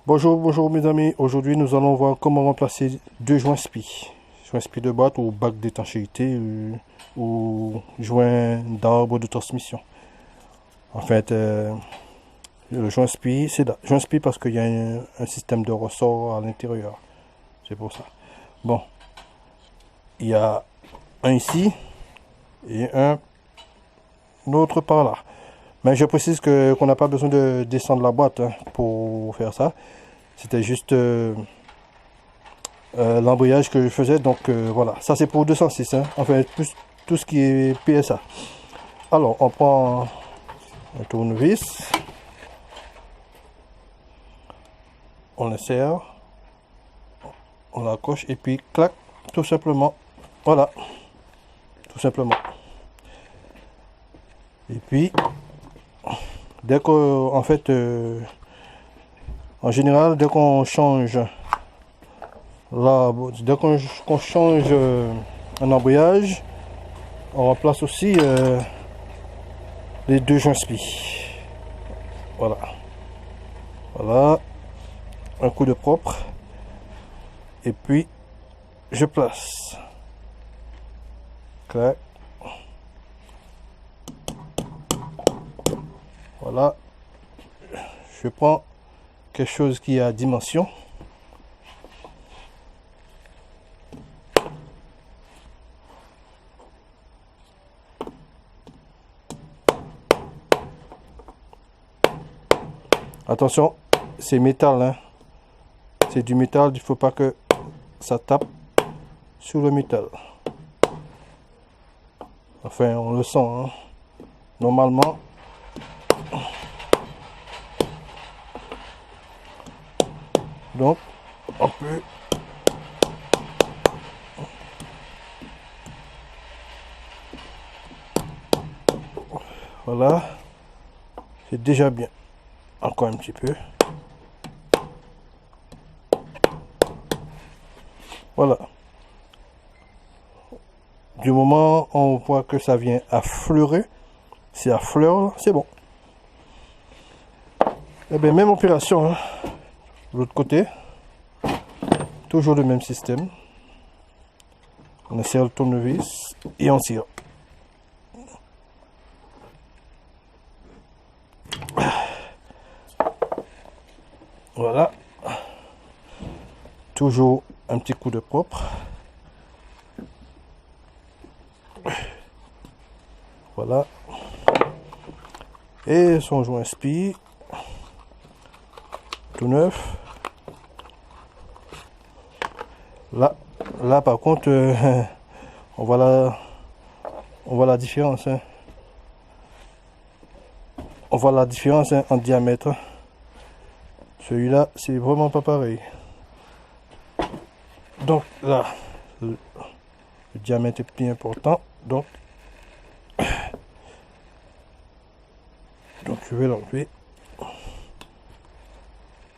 Bonjour mes amis, aujourd'hui nous allons voir comment remplacer deux joints SPI. Joint SPI de boîte ou bac d'étanchéité ou joint d'arbre de transmission. En fait, le joint SPI, c'est joint SPI parce qu'il y a un système de ressort à l'intérieur. C'est pour ça. Bon, il y a un ici et un autre par là. Mais je précise qu'on n'a pas besoin de descendre la boîte pour faire ça. C'était juste l'embrayage que je faisais. Donc voilà, ça c'est pour 206. Enfin, plus tout ce qui est PSA. Alors, on prend un tournevis. On le serre. On l'accroche et puis clac, tout simplement. Voilà, tout simplement. Et puis, dès que, en fait, en général, dès qu'on change dès qu'on change un embrayage, on remplace aussi les deux joints SPI. Voilà. Voilà. Un coup de propre. Et puis, je place. Clac. Voilà. Je prends quelque chose qui a dimension. Attention, c'est métal, hein. C'est du métal, il ne faut pas que ça tape sur le métal. Enfin, on le sent, hein. Normalement, donc, on peut voilà, c'est déjà bien. Encore un petit peu. Voilà. Du moment où on voit que ça vient affleurer, c'est à fleur, c'est bon. Et bien, même opération, hein. De l'autre côté, toujours le même système. On insère le tournevis et on tire. Voilà. Toujours un petit coup de propre. Voilà. Et son joint SPI. Tout neuf. Là par contre, on voit la différence. Hein. On voit la différence en diamètre. Celui-là, c'est vraiment pas pareil. Donc là, le diamètre est plus important. Donc je vais l'enlever.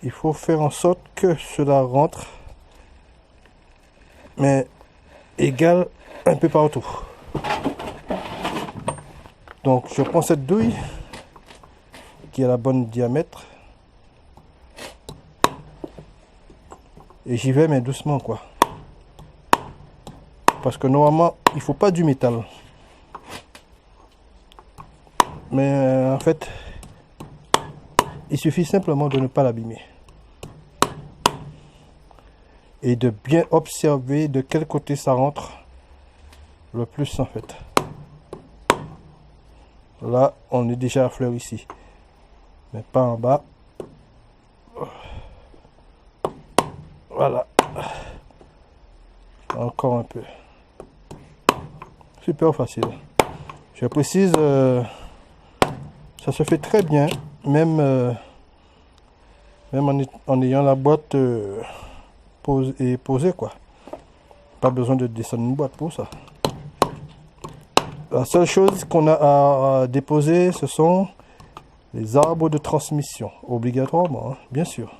Il faut faire en sorte que cela rentre, mais égal un peu partout. Donc je prends cette douille qui a la bonne diamètre et j'y vais mais doucement quoi. Parce que normalement il faut pas du métal. Mais en fait il suffit simplement de ne pas l'abîmer. Et de bien observer de quel côté ça rentre le plus en fait. Là, on est déjà à fleur ici. Mais pas en bas. Voilà. Encore un peu. Super facile. Je précise, ça se fait très bien. Même en ayant la boîte posée quoi. Pas besoin de descendre une boîte pour ça. La seule chose qu'on a à déposer, ce sont les arbres de transmission. Obligatoirement, hein, bien sûr.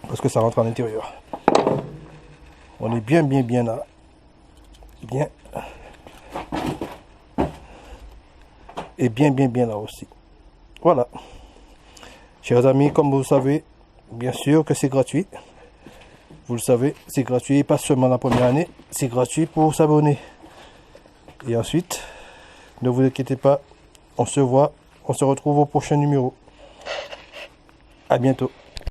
Parce que ça rentre à l'intérieur. On est bien là. Bien. Et bien là aussi. Voilà. Chers amis, comme vous savez, Bien sûr que c'est gratuit. Vous le savez, c'est gratuit, pas seulement la première année, c'est gratuit pour s'abonner. Et ensuite, ne vous inquiétez pas, on se retrouve au prochain numéro. À bientôt.